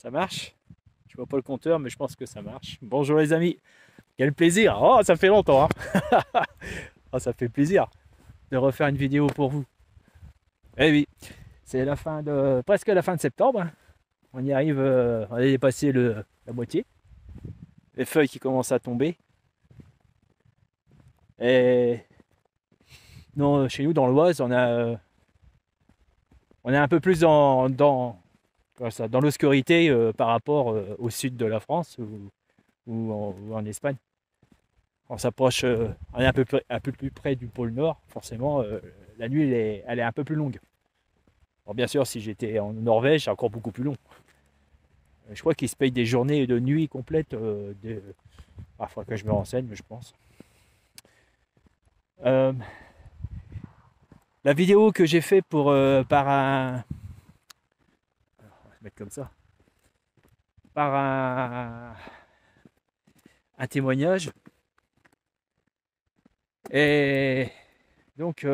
Ça marche? Je vois pas le compteur, mais je pense que ça marche. Bonjour les amis. Quel plaisir. Oh, ça fait longtemps, hein. Oh, ça fait plaisir de refaire une vidéo pour vous. Eh oui, c'est la fin de presque la fin de septembre, hein. On y arrive, on a dépassé la moitié. Les feuilles qui commencent à tomber. Et non, chez nous dans l'Oise, on est un peu plus dans l'obscurité par rapport au sud de la France ou en Espagne. On s'approche, on est un peu plus près du pôle Nord, forcément, la nuit elle est un peu plus longue. Alors bien sûr, si j'étais en Norvège, c'est encore beaucoup plus long. Je crois qu'ils se payent des journées de nuit complètes. Il faudra que je me renseigne, mais je pense. Euh, la vidéo que j'ai fait par un... On va se mettre comme ça. Par un témoignage. Et donc,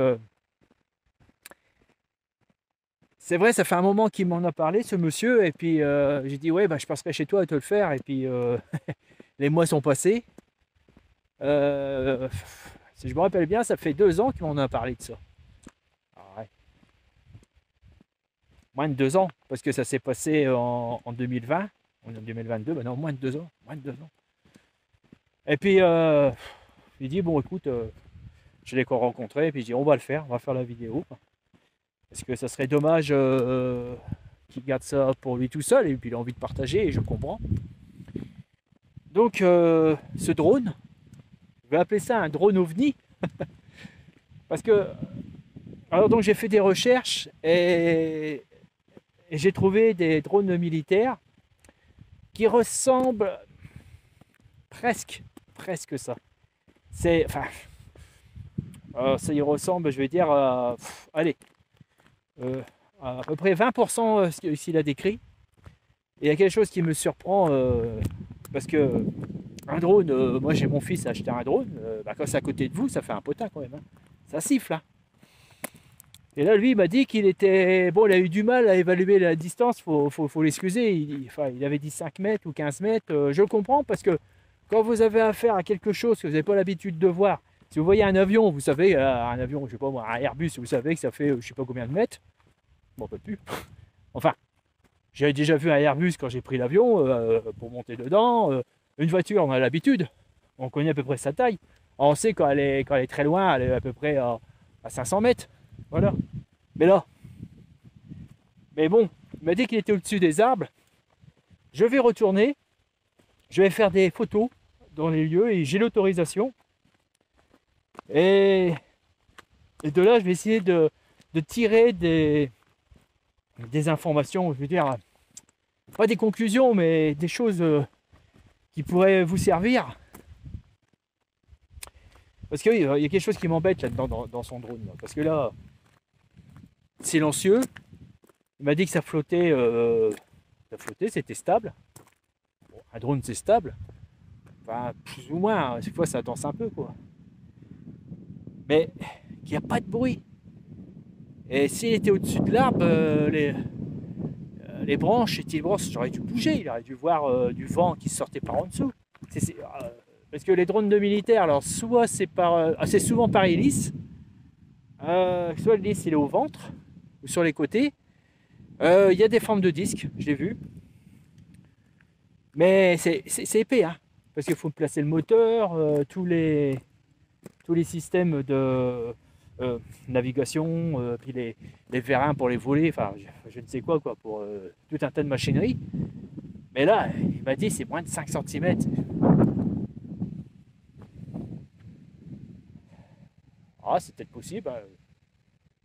c'est vrai, ça fait un moment qu'il m'en a parlé, ce monsieur. Et puis, j'ai dit, ouais, bah, je passerai chez toi à te le faire. Et puis, les mois sont passés. Si je me rappelle bien, ça fait 2 ans qu'il m'en a parlé de ça. Ah ouais. Moins de 2 ans, parce que ça s'est passé en 2020. On est en 2022, bah non, moins de 2 ans. Moins de 2 ans. Et puis, il dit, bon, écoute, je l'ai rencontré, et puis je dis, on va le faire, on va faire la vidéo. Parce que ça serait dommage qu'il garde ça pour lui tout seul, et puis il a envie de partager, et je comprends. Donc, ce drone, je vais appeler ça un drone ovni, parce que, alors donc j'ai fait des recherches, et j'ai trouvé des drones militaires qui ressemblent presque ça. C'est, enfin, ça y ressemble, je vais dire, allez, à peu près 20% ce qu'il a décrit. Et il y a quelque chose qui me surprend, parce que un drone, moi j'ai mon fils a acheté un drone, bah, quand c'est à côté de vous, ça fait un potin quand même, hein. Ça siffle, hein. Et là, lui, il m'a dit qu'il était... Bon, il a eu du mal à évaluer la distance, faut l'excuser. Il avait dit 5 mètres ou 15 mètres. Je le comprends parce que quand vous avez affaire à quelque chose que vous n'avez pas l'habitude de voir, si vous voyez un avion, vous savez, un avion, je sais pas moi, un Airbus, vous savez que ça fait je sais pas combien de mètres. Bon, peut-être plus. Enfin, j'avais déjà vu un Airbus quand j'ai pris l'avion pour monter dedans. Une voiture, on a l'habitude. On connaît à peu près sa taille. On sait quand elle est très loin, elle est à peu près à 500 mètres. Voilà. Mais bon, il m'a dit qu'il était au-dessus des arbres. Je vais retourner. Je vais faire des photos dans les lieux et j'ai l'autorisation. Et de là, je vais essayer de tirer des informations, je veux dire, pas des conclusions, mais des choses qui pourraient vous servir. Parce qu'il y a quelque chose qui m'embête là-dedans dans son drone. Parce que là, silencieux, il m'a dit que ça flottait, c'était stable. Bon, un drone c'est stable, enfin plus ou moins, des fois ça danse un peu quoi. Mais qu'il n'y a pas de bruit. Et s'il était au-dessus de l'arbre, les branches, j'aurais dû bouger, il aurait dû voir du vent qui sortait par en dessous. Parce que les drones de militaires, alors soit c'est souvent par hélice, soit l'hélice il est au ventre ou sur les côtés. Il y a des formes de disques, je l'ai vu. Mais c'est épais, hein, parce qu'il faut placer le moteur, tous les systèmes de navigation, puis les vérins pour les voler, enfin je ne sais quoi, pour tout un tas de machinerie. Mais là, il m'a dit c'est moins de 5 cm. Ah, c'est peut-être possible, hein.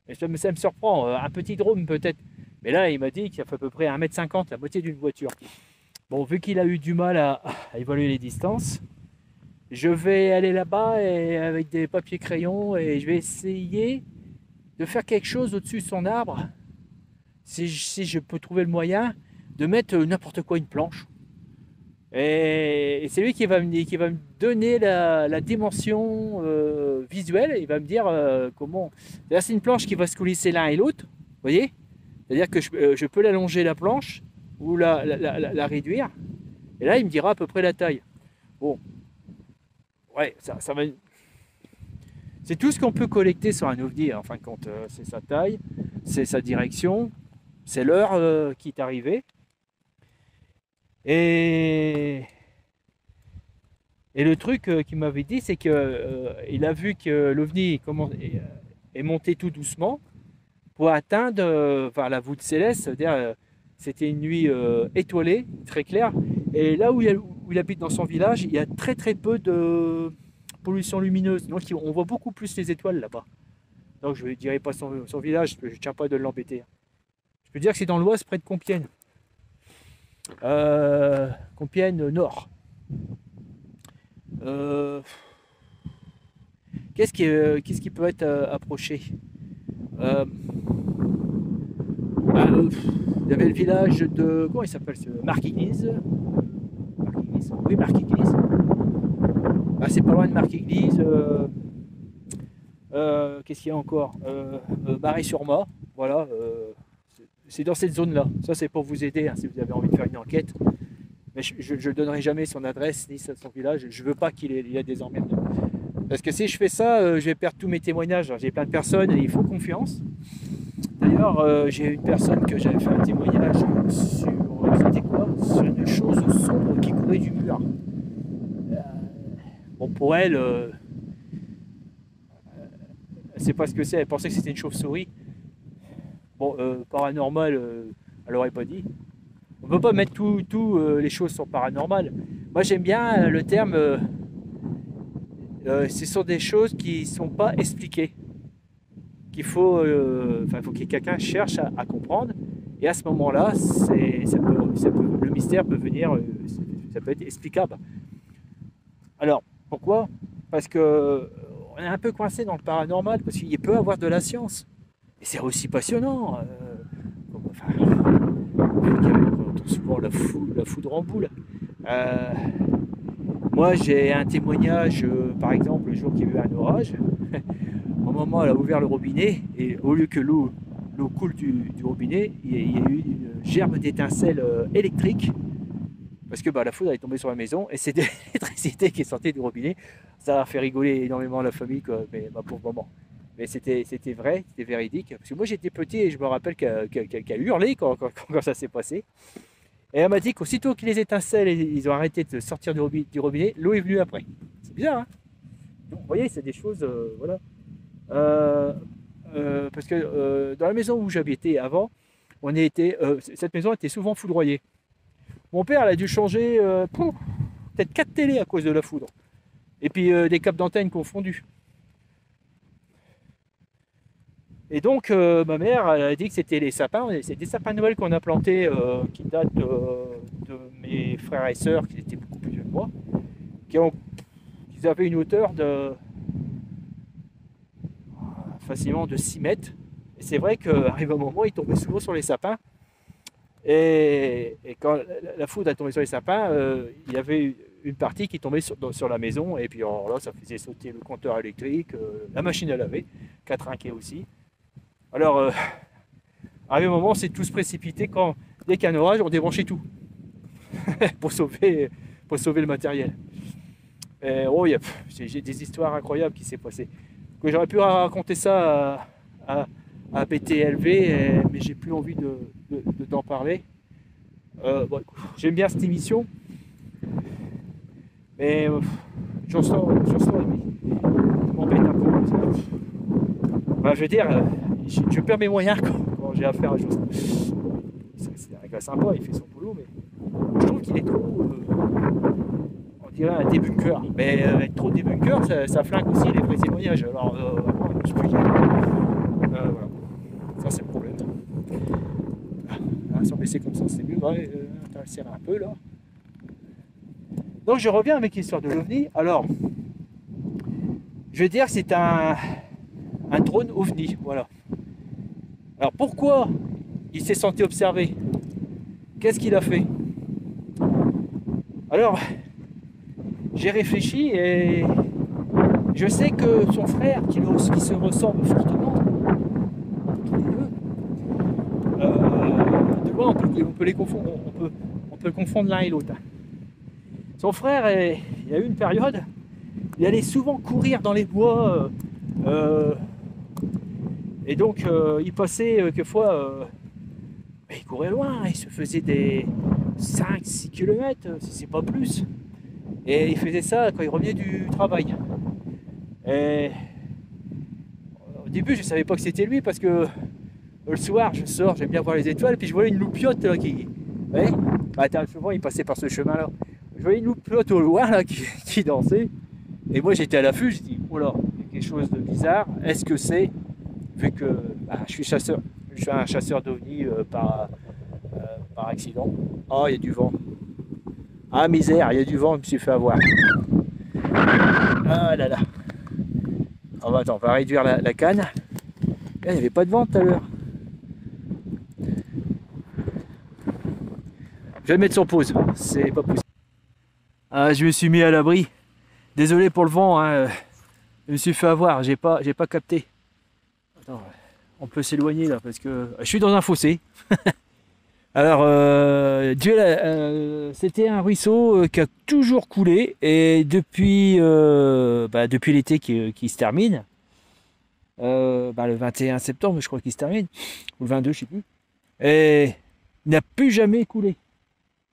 Mais ça me surprend, un petit drone peut-être. Mais là, il m'a dit qu'il fait à peu près 1,50 m, la moitié d'une voiture. Bon, vu qu'il a eu du mal à évaluer les distances, je vais aller là-bas et avec des papiers crayons et je vais essayer de faire quelque chose au-dessus de son arbre. Si je peux trouver le moyen de mettre n'importe quoi, une planche. Et c'est lui qui va me donner la dimension visuelle. Il va me dire comment. C'est une planche qui va se coulisser l'un et l'autre. Vous voyez? C'est-à-dire que je peux l'allonger la planche ou la réduire. Et là, il me dira à peu près la taille. Bon, ouais, ça va. C'est tout ce qu'on peut collecter sur un OVNI, en fin de compte. C'est sa taille, c'est sa direction, c'est l'heure qui est arrivée. Et le truc qu'il m'avait dit, c'est qu'il a vu que l'OVNI est monté tout doucement pour atteindre vers la voûte céleste. C'est-à-dire, c'était une nuit étoilée, très claire. Et là où il habite dans son village, il y a très très peu de pollution lumineuse. Donc on voit beaucoup plus les étoiles là-bas. Donc je ne dirais pas son village, je ne tiens pas de l'embêter. Je peux dire que c'est dans l'Oise, près de Compiègne. Compiègne Nord. Qu'est-ce qui peut être approché? Il y avait le village de... Comment il s'appelle ce Marquignies. Oui, Marquignies. C'est pas loin de Marquignies. Qu'est-ce qu'il y a encore? Barré-sur-Mât. Voilà. C'est dans cette zone-là. Ça, c'est pour vous aider, hein, si vous avez envie de faire une enquête. Mais je ne donnerai jamais son adresse ni son village. Je ne veux pas qu'il ait des emmerdes. Parce que si je fais ça, je vais perdre tous mes témoignages. J'ai plein de personnes et il faut confiance. D'ailleurs, j'ai une personne que j'avais fait un témoignage sur, c'était quoi? Sur une chose sombre qui courait du mur. Bon, pour elle, elle sait pas ce que c'est. Elle pensait que c'était une chauve-souris. Bon, paranormal, elle n'aurait pas dit. On ne peut pas mettre tout les choses sont paranormales. Moi, j'aime bien le terme. Ce sont des choses qui ne sont pas expliquées. Qu'il faut, faut que quelqu'un cherche à comprendre. Et à ce moment-là, le mystère peut venir, ça peut être explicable. Alors, pourquoi? Parce qu'on est un peu coincé dans le paranormal, parce qu'il peut y avoir de la science. Et c'est aussi passionnant. On trouve souvent la foudre en boule. Moi, j'ai un témoignage, par exemple, le jour qu'il y a eu un orage. Au moment où elle a ouvert le robinet, et au lieu que l'eau coule du robinet, il y a eu une gerbe d'étincelles électriques, parce que la foudre est tombée sur la maison, et c'est de l'électricité qui est sortie du robinet. Ça a fait rigoler énormément la famille, quoi, mais ma pauvre maman. Mais c'était vrai, c'était véridique. Parce que moi j'étais petit et je me rappelle qu'elle a hurlé quand ça s'est passé. Et elle m'a dit qu'aussitôt que les étincelles ils ont arrêté de sortir du robinet, l'eau est venue après. C'est bizarre, hein? Donc vous voyez, c'est des choses, voilà. Parce que dans la maison où j'habitais avant, cette maison était souvent foudroyée. Mon père, elle a dû changer peut-être 4 télés à cause de la foudre. Et puis des câbles d'antenne confondus. Et donc ma mère elle a dit que c'était les sapins, c'est des sapins de Noël qu'on a plantés qui datent de mes frères et sœurs qui étaient beaucoup plus vieux que moi, qui avaient une hauteur de facilement de 6 mètres. Et c'est vrai qu'arrive un moment, ils tombaient souvent sur les sapins. Et quand la foudre a tombé sur les sapins, il y avait une partie qui tombait sur la maison. Et puis alors là, ça faisait sauter le compteur électrique, la machine à laver, qui a trinqué aussi. Alors, arrivé un moment, c'est tout se précipiter dès qu'il y a un orage, on débranchait tout pour sauver le matériel. Et, j'ai des histoires incroyables qui s'est passées. J'aurais pu raconter ça à BTLV, mais j'ai plus envie d'en parler. J'aime bien cette émission, mais j'en sors ça m'embête un peu. Je veux dire, je perds mes moyens quand j'ai affaire à Jocelyn. C'est un gars sympa, il fait son boulot, mais je trouve qu'il est trop, on dirait un débunker. Mais être trop débunker, ça flingue aussi les vrais témoignages. Alors, je peux dire. Voilà. Ça, c'est le problème. Si on baissait comme ça, c'est mieux. Attends, serre un peu là. Donc, je reviens avec l'histoire de l'OVNI. Alors, je veux dire que c'est un drone OVNI, voilà. Alors pourquoi il s'est senti observé? Qu'est-ce qu'il a fait? Alors, j'ai réfléchi et je sais que son frère, qui se ressemble fortement, de loin on peut peut les confondre, on peut confondre l'un et l'autre. Son frère, il y a eu une période, il allait souvent courir dans les bois, et donc il passait quelquefois, il courait loin, il se faisait des 5-6 km, si c'est pas plus. Et il faisait ça quand il revenait du travail. Et au début, je savais pas que c'était lui parce que le soir, je sors, j'aime bien voir les étoiles, puis je voyais une loupiote là, qui. Ouais, bah, souvent, il passait par ce chemin-là. Je voyais une loupiote au loin là, qui dansait. Et moi, j'étais à l'affût, je dis, oh là, il y a quelque chose de bizarre. Est-ce que c'est, vu que bah, je suis chasseur, je suis un chasseur d'ovnis par accident. Oh, il y a du vent. Ah, misère, il y a du vent, je me suis fait avoir. Ah là là. Oh, bah, attends, on va réduire la canne. Là, il n'y avait pas de vent tout à l'heure. Je vais le mettre sur pause, c'est pas possible. Ah, je me suis mis à l'abri. Désolé pour le vent, hein. Je me suis fait avoir, j'ai pas capté. Attends, on peut s'éloigner là parce que je suis dans un fossé. Alors, c'était un ruisseau qui a toujours coulé et depuis l'été qui se termine, le 21 septembre, je crois qu'il se termine, ou le 22, je sais plus, et il n'a plus jamais coulé.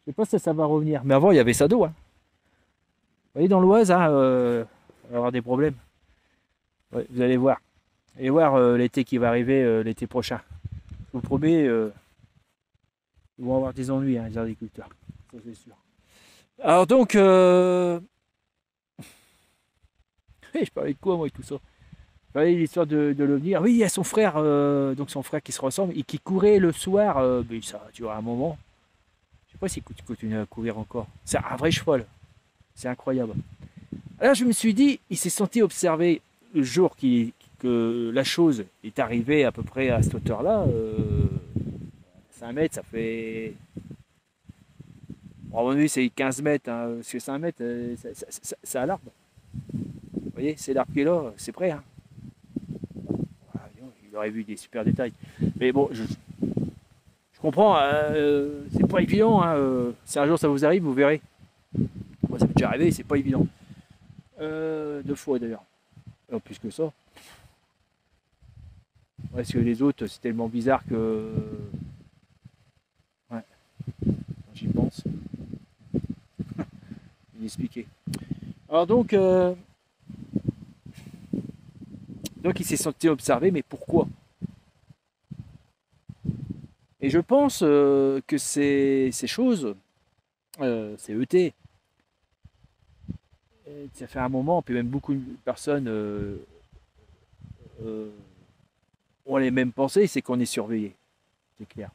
Je sais pas si ça va revenir, mais avant il y avait ça d'eau. Hein. Vous voyez dans l'Oise, hein, on va avoir des problèmes. Ouais, vous allez voir. Allez voir l'été qui va arriver l'été prochain. Je vous promets. Ils vont avoir des ennuis, hein, les agriculteurs, ça c'est sûr. Alors donc, je parlais de quoi moi et tout ça? Je parlais de l'histoire de l'OVNI. Ah oui, il y a son frère, donc son frère qui se ressemble et qui courait le soir. Mais ça a duré un moment. Je sais pas s'il continue à courir encore. C'est un vrai cheval. C'est incroyable. Alors je me suis dit, il s'est senti observer le jour que la chose est arrivée à peu près à cette hauteur-là. 5 mètres, ça fait. Bon, à mon avis, c'est 15 mètres, hein, parce que 5 mètres, c'est à l'arbre. Vous voyez, c'est l'arbre qui est là, c'est prêt. Hein. Il aurait vu des super détails. Mais bon, je comprends, c'est pas évident. Hein, si un jour ça vous arrive, vous verrez. Moi, ça m'est déjà arrivé, c'est pas évident. 2 fois d'ailleurs. Alors, plus que ça. Parce que les autres, c'est tellement bizarre que. Ouais, j'y pense. Inexpliqué. Alors donc il s'est senti observé, mais pourquoi? Et je pense que ces choses, ces ET, ça fait un moment, puis même beaucoup de personnes ont les mêmes pensées, c'est qu'on est surveillé, c'est clair.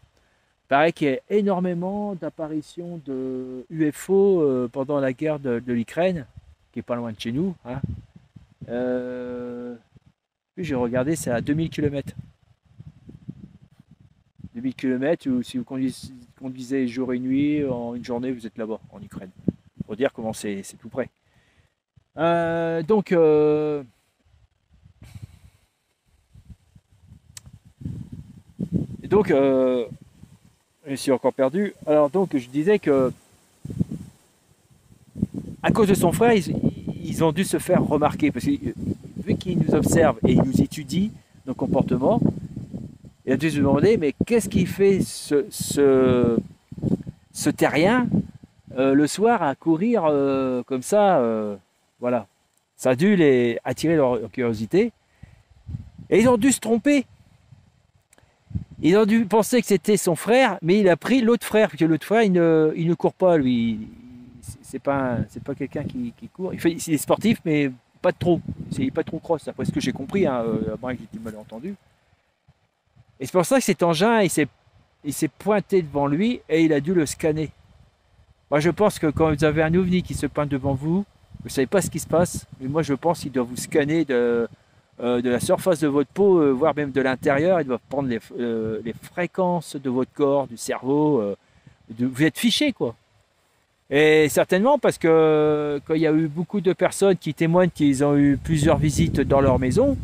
Il paraît qu'il y a énormément d'apparitions de UFO pendant la guerre de l'Ukraine, qui est pas loin de chez nous. Hein. Puis j'ai regardé, c'est à 2000 km. 2000 km, ou si vous conduisez jour et nuit, en une journée, vous êtes là-bas, en Ukraine. Pour dire comment c'est tout près. Donc, je suis encore perdu. Alors donc, je disais que à cause de son frère, ils ont dû se faire remarquer parce que vu qu'ils nous observent et ils nous étudient nos comportements, il a dû se demander mais qu'est-ce qui fait ce terrien le soir à courir comme ça, voilà. Ça a dû attirer leur curiosité et ils ont dû se tromper. Ils ont dû penser que c'était son frère, mais il a pris l'autre frère, parce que l'autre frère, il ne court pas, lui. C'est pas quelqu'un qui court. Il est sportif, mais pas trop. Il n'est pas trop cross, après ce que j'ai compris, hein, à moins que j'ai mal entendu. Et c'est pour ça que cet engin, il s'est pointé devant lui et il a dû le scanner. Moi, je pense que quand vous avez un ovni qui se pointe devant vous, vous ne savez pas ce qui se passe, mais moi, je pense qu'il doit vous scanner de la surface de votre peau, voire même de l'intérieur. Il doit prendre les fréquences de votre corps, du cerveau. Vous êtes fiché, quoi. Et certainement parce que quand il y a eu beaucoup de personnes qui témoignent qu'ils ont eu plusieurs visites dans leur maison,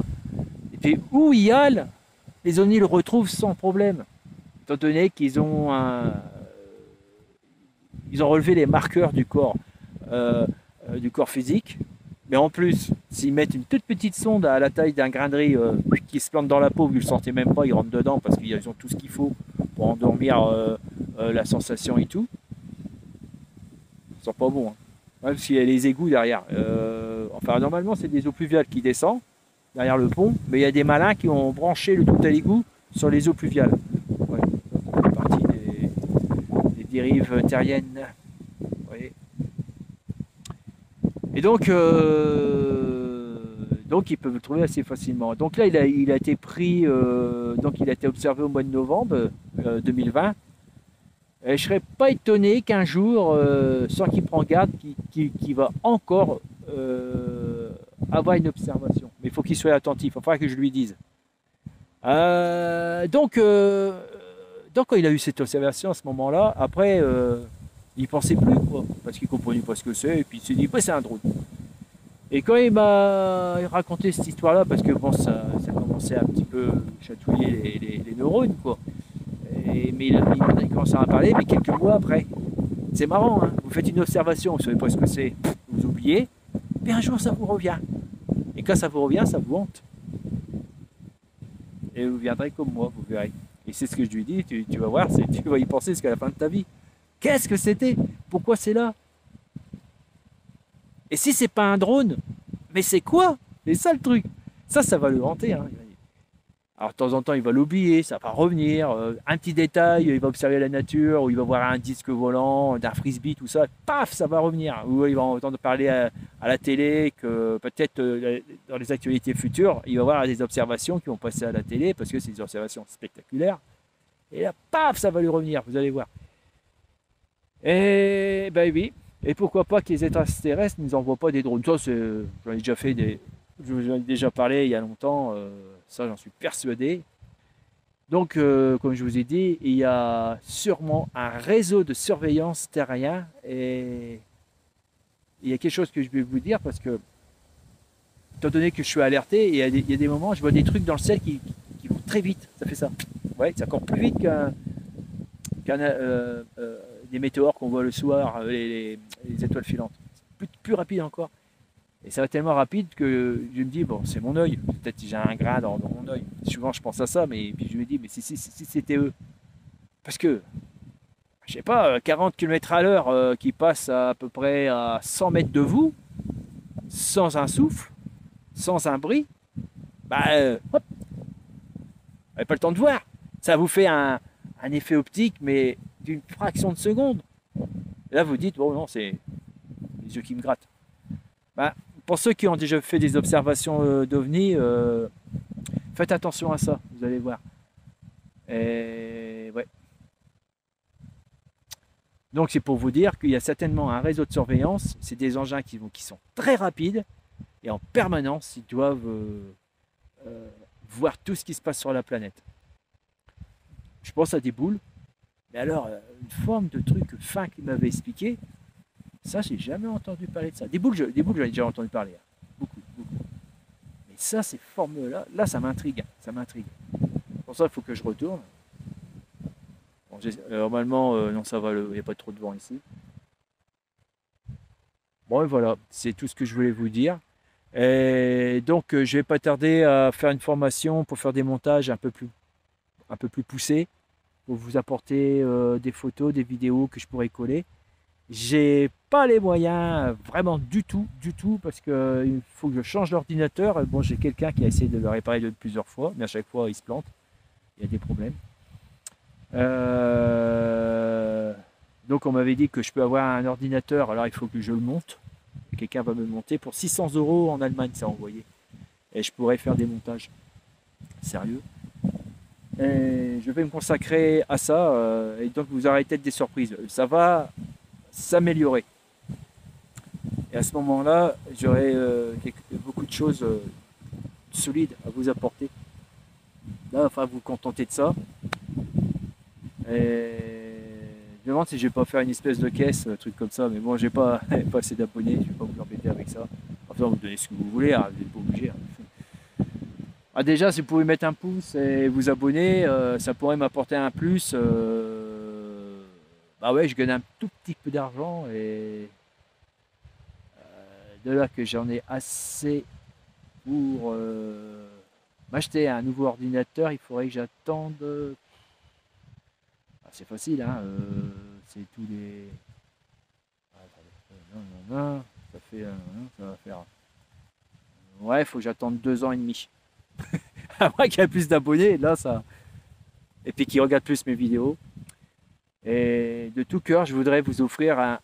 et puis où ils y allent, les ovnis le retrouvent sans problème. étant donné ils ont relevé les marqueurs du corps physique. Mais en plus, s'ils mettent une toute petite sonde à la taille d'un grain de riz qui se plante dans la peau, vous ne le sentez même pas, ils rentrent dedans parce qu'ils ont tout ce qu'il faut pour endormir la sensation et tout. Ça sent pas bon. Hein. Même s'il y a les égouts derrière. Enfin, normalement, c'est des eaux pluviales qui descendent derrière le pont, mais il y a des malins qui ont branché le tout à l'égout sur les eaux pluviales. Ouais. C'est partie des dérives terriennes. Ouais. Et donc ils peuvent le trouver assez facilement. Donc là, il a été pris, donc il a été observé au mois de novembre 2020. Et je ne serais pas étonné qu'un jour, sans qu'il prenne garde, qu'il va encore avoir une observation. Mais il faut qu'il soit attentif, il va falloir que je lui dise. Donc quand il a eu cette observation à ce moment-là, après, il ne pensait plus, quoi, parce qu'il ne comprenait pas ce que c'est, et puis il s'est dit, bah, c'est un drone. Et quand il m'a raconté cette histoire-là, parce que bon, ça commençait à un petit peu chatouiller les neurones, quoi. Mais il a commencé à en parler, mais quelques mois après. C'est marrant, hein, vous faites une observation, vous ne savez pas ce que c'est, vous oubliez, puis un jour ça vous revient. Et quand ça vous revient, ça vous hante. Et vous viendrez comme moi, vous verrez. Et c'est ce que je lui dis, tu vas voir, tu vas y penser jusqu'à la fin de ta vie. Qu'est-ce que c'était? Pourquoi c'est là? Et si c'est pas un drone, mais c'est quoi? C'est ça le truc. Ça va le hanter. Hein. Alors de temps en temps, il va l'oublier, ça va revenir. Un petit détail, il va observer la nature, ou il va voir un disque volant, d'un frisbee, tout ça. Paf, ça va revenir. Ou il va entendre parler à la télé, que peut-être dans les actualités futures, il va voir des observations qui vont passer à la télé, parce que c'est des observations spectaculaires. Et là, paf, ça va lui revenir, vous allez voir. Et ben oui. Et pourquoi pas que les extraterrestres ne nous envoient pas des drones. Ça, j'en ai déjà parlé il y a longtemps. Ça, j'en suis persuadé. Donc, comme je vous ai dit, il y a sûrement un réseau de surveillance terrien. Et il y a quelque chose que je vais vous dire parce que, étant donné que je suis alerté, il y a des moments, je vois des trucs dans le ciel qui vont très vite. Ça fait ça. Ouais, c'est encore plus vite des météores qu'on voit le soir, les étoiles filantes. Plus rapide encore. Et ça va tellement rapide que je me dis, bon, c'est mon œil. Peut-être que j'ai un grain dans mon œil. Souvent, je pense à ça, mais puis je me dis, mais si c'était eux. Parce que, je sais pas, 40 km à l'heure qui passent à peu près à 100 mètres de vous, sans un souffle, sans un bruit, bah, hop, vous n'avez pas le temps de voir. Ça vous fait un effet optique, mais d'une fraction de seconde. Et là, vous dites, bon, non, c'est les yeux qui me grattent. Bah, pour ceux qui ont déjà fait des observations d'OVNI, faites attention à ça, vous allez voir. Et ouais. Donc, c'est pour vous dire qu'il y a certainement un réseau de surveillance. C'est des engins qui sont très rapides et en permanence, ils doivent voir tout ce qui se passe sur la planète. Je pense à des boules. Mais alors, une forme de truc fin qu'il m'avait expliqué, ça, j'ai jamais entendu parler de ça. Des boules, j'en ai déjà entendu parler. Hein. Beaucoup. Mais ça, ces formes-là, ça m'intrigue. Ça m'intrigue. Pour ça, il faut que je retourne. Bon, normalement, non, ça va, il n'y a pas trop de vent ici. Bon, et voilà, c'est tout ce que je voulais vous dire. Et donc, je vais pas tarder à faire une formation pour faire des montages un peu plus poussés, pour vous apporter des photos, des vidéos que je pourrais coller. J'ai pas les moyens vraiment du tout, parce qu'il faut que je change l'ordinateur. Bon, j'ai quelqu'un qui a essayé de le réparer plusieurs fois, mais à chaque fois il se plante, il y a des problèmes. Donc on m'avait dit que je peux avoir un ordinateur, alors il faut que je le monte. Quelqu'un va me le monter pour 600 € en Allemagne, ça envoyé. Et je pourrais faire des montages. Sérieux. Et je vais me consacrer à ça, et donc vous aurez peut-être des surprises. Ça va s'améliorer. Et à ce moment-là, j'aurai beaucoup de choses solides à vous apporter. Là, enfin, vous contenter de ça. Et je me demande si je vais pas faire une espèce de caisse, un truc comme ça, mais bon, j'ai pas assez d'abonnés, je vais pas vous embêter avec ça. Enfin, vous donnez ce que vous voulez, hein, vous n'êtes pas obligé. Hein. Ah, déjà, si vous pouvez mettre un pouce et vous abonner, ça pourrait m'apporter un plus. Bah ouais, je gagne un tout petit peu d'argent et de là que j'en ai assez pour m'acheter un nouveau ordinateur, il faudrait que j'attende. Ah, c'est facile, hein. C'est tous les. Ah, attendez. Non, non, non, ça fait. Ça va faire. Ouais, il faut que j'attende 2 ans et demi. À moins qu'il y ait plus d'abonnés, là, ça. Et puis qu'ils regardent plus mes vidéos. Et de tout cœur, je voudrais vous offrir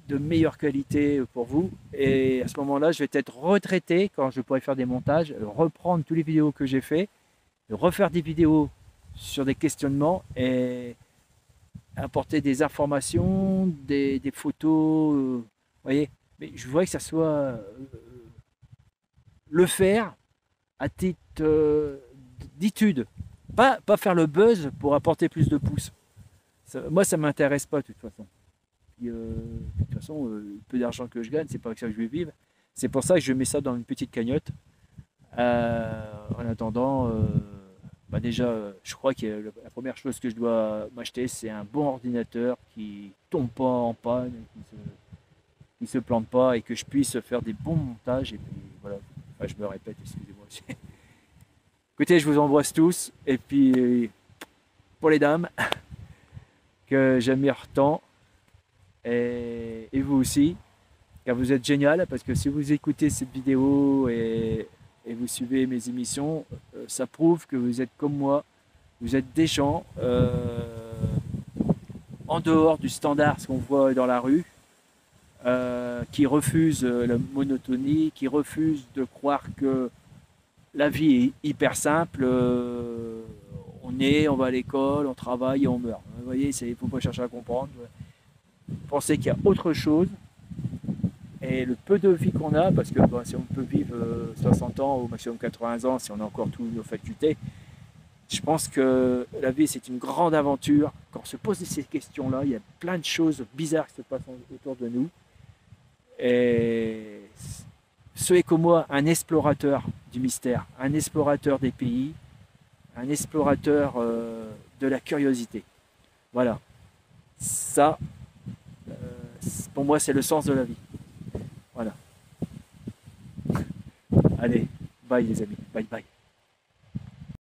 de meilleure qualité pour vous. Et à ce moment-là, je vais être retraité quand je pourrai faire des montages, reprendre toutes les vidéos que j'ai fait, refaire des vidéos sur des questionnements et apporter des informations, des photos. Vous voyez, mais je voudrais que ça soit le faire à titre d'étude. Pas faire le buzz pour apporter plus de pouces. Moi, ça ne m'intéresse pas de toute façon. Puis, de toute façon, le peu d'argent que je gagne, c'est pas avec ça que je vais vivre. C'est pour ça que je mets ça dans une petite cagnotte. En attendant, bah déjà, je crois que la première chose que je dois m'acheter, c'est un bon ordinateur qui tombe pas en panne, qui se plante pas et que je puisse faire des bons montages. Et puis voilà, enfin, je me répète, excusez-moi. Écoutez, je vous embrasse tous. Et puis, pour les dames, que j'admire tant, et vous aussi, car vous êtes génial, parce que si vous écoutez cette vidéo et vous suivez mes émissions, ça prouve que vous êtes comme moi, vous êtes des gens en dehors du standard, ce qu'on voit dans la rue, qui refusent la monotonie, qui refusent de croire que la vie est hyper simple. On va à l'école, on travaille et on meurt. Vous voyez, il ne faut pas chercher à comprendre. Pensez qu'il y a autre chose. Et le peu de vie qu'on a, parce que bon, si on peut vivre 60 ans, au maximum 80 ans, si on a encore toutes nos facultés, je pense que la vie, c'est une grande aventure. Quand on se pose ces questions-là, il y a plein de choses bizarres qui se passent autour de nous. Et soyez comme moi un explorateur du mystère, un explorateur des pays, un explorateur de la curiosité. Voilà. Ça, pour moi, c'est le sens de la vie. Voilà. Allez, bye les amis. Bye bye.